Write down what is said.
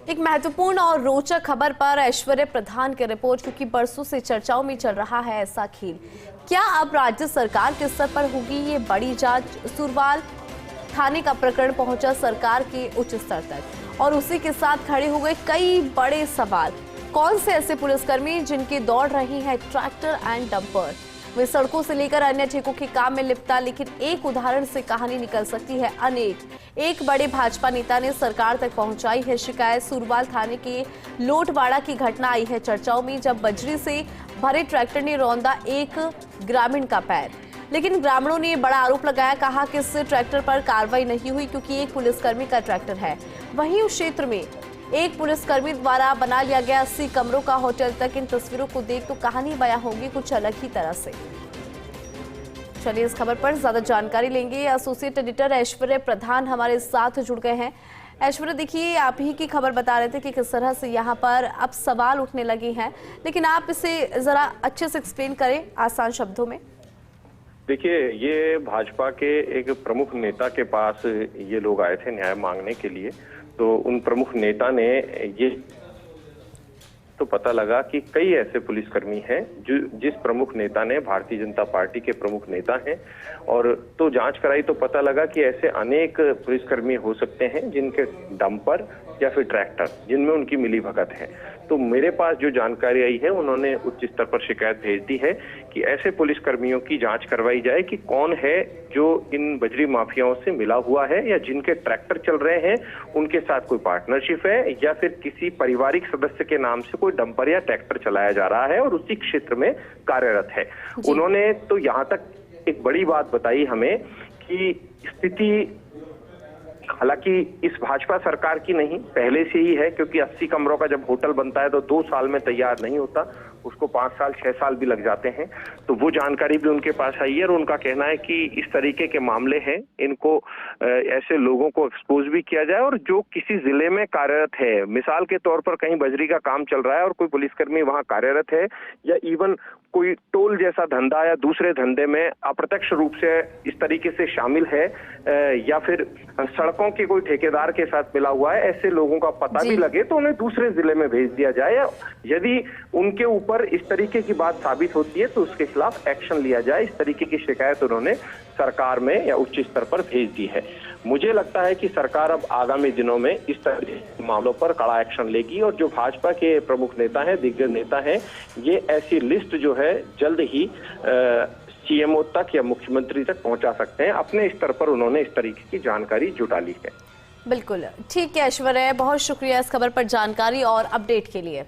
एक महत्वपूर्ण और रोचक खबर पर ऐश्वर्य प्रधान की रिपोर्ट, क्योंकि बरसों से चर्चाओं में चल रहा है ऐसा खेल। क्या अब राज्य सरकार के स्तर पर होगी ये बड़ी जांच? सुरवाल थाने का प्रकरण पहुंचा सरकार के उच्च स्तर तक और उसी के साथ खड़े हो गए कई बड़े सवाल। कौन से ऐसे पुलिसकर्मी जिनके दौड़ रही है ट्रैक्टर एंड डंपर? वे सड़कों से लेकर अन्य ठेकों के काम में लिपटा, लेकिन एक उदाहरण से कहानी निकल सकती है अनेक। एक बड़े भाजपा नेता ने सरकार तक पहुंचाई है शिकायत। सुरवाल थाने के लोटवाड़ा की घटना आई है चर्चाओं में, जब बजरी से भरे ट्रैक्टर ने रौंदा एक ग्रामीण का पैर। लेकिन ग्रामीणों ने बड़ा आरोप लगाया, कहा कि इस ट्रैक्टर पर कार्रवाई नहीं हुई क्योंकि एक पुलिसकर्मी का ट्रैक्टर है। वहीं उस क्षेत्र में एक पुलिसकर्मी द्वारा बना लिया गया 80 कमरों का होटल तक। इन तस्वीरों को देख तो कहानी बयां होगी कुछ अलग ही तरह से। चलिए इस खबर पर ज्यादा जानकारी लेंगे। एसोसिएट एडिटर ऐश्वर्य प्रधान हमारे साथ जुड़ गए हैं। ऐश्वर्य, देखिए आप ही की खबर बता रहे थे कि किस तरह से यहाँ पर अब सवाल उठने लगे हैं, लेकिन आप इसे जरा अच्छे से एक्सप्लेन करें आसान शब्दों में। देखिए, ये भाजपा के एक प्रमुख नेता के पास ये लोग आए थे न्याय मांगने के लिए। तो उन प्रमुख नेता ने ये तो पता लगा कि कई ऐसे पुलिसकर्मी हैं जो जिस प्रमुख नेता ने भारतीय जनता पार्टी के प्रमुख नेता हैं, और तो जांच कराई तो पता लगा कि ऐसे अनेक पुलिसकर्मी हो सकते हैं जिनके डंपर या फिर ट्रैक्टर जिनमें उनकी मिलीभगत है। तो मेरे पास जो जानकारी आई है, उन्होंने उच्च स्तर पर शिकायत भेज दी है कि ऐसे पुलिसकर्मियों की जांच करवाई जाए कि कौन है जो इन बजरी माफियाओं से मिला हुआ है, या जिनके ट्रैक्टर चल रहे हैं उनके साथ कोई पार्टनरशिप है, या फिर किसी पारिवारिक सदस्य के नाम से कोई डंपर या ट्रैक्टर चलाया जा रहा है और उसी क्षेत्र में कार्यरत है। उन्होंने तो यहाँ तक एक बड़ी बात बताई हमें कि स्थिति हालांकि इस भाजपा सरकार की नहीं, पहले से ही है, क्योंकि 80 कमरों का जब होटल बनता है तो 2 साल में तैयार नहीं होता, उसको 5 साल 6 साल भी लग जाते हैं। तो वो जानकारी भी उनके पास आई है और उनका कहना है कि इस तरीके के मामले हैं, इनको ऐसे लोगों को एक्सपोज भी किया जाए, और जो किसी जिले में कार्यरत है, मिसाल के तौर पर कहीं बजरी का काम चल रहा है और कोई पुलिसकर्मी वहां कार्यरत है, या इवन कोई टोल जैसा धंधा या दूसरे धंधे में अप्रत्यक्ष रूप से इस तरीके से शामिल है, या फिर सड़कों के कोई ठेकेदार के साथ मिला हुआ है, ऐसे लोगों का पता भी लगे तो उन्हें दूसरे जिले में भेज दिया जाए। यदि उनके ऊपर इस तरीके की बात साबित होती है तो उसके खिलाफ एक्शन लिया जाए। इस तरीके की शिकायत उन्होंने सरकार में या उच्च स्तर पर भेज दी है। मुझे लगता है कि सरकार अब आगामी दिनों में इस तरह के मामलों पर कड़ा एक्शन लेगी, और जो भाजपा के प्रमुख नेता हैं, दिग्गज नेता हैं, ये ऐसी लिस्ट जो है जल्द ही सीएमओ तक या मुख्यमंत्री तक पहुंचा सकते हैं। अपने स्तर पर उन्होंने इस तरीके की जानकारी जुटा ली है। बिल्कुल ठीक है ऐश्वर्य, बहुत शुक्रिया इस खबर पर जानकारी और अपडेट के लिए।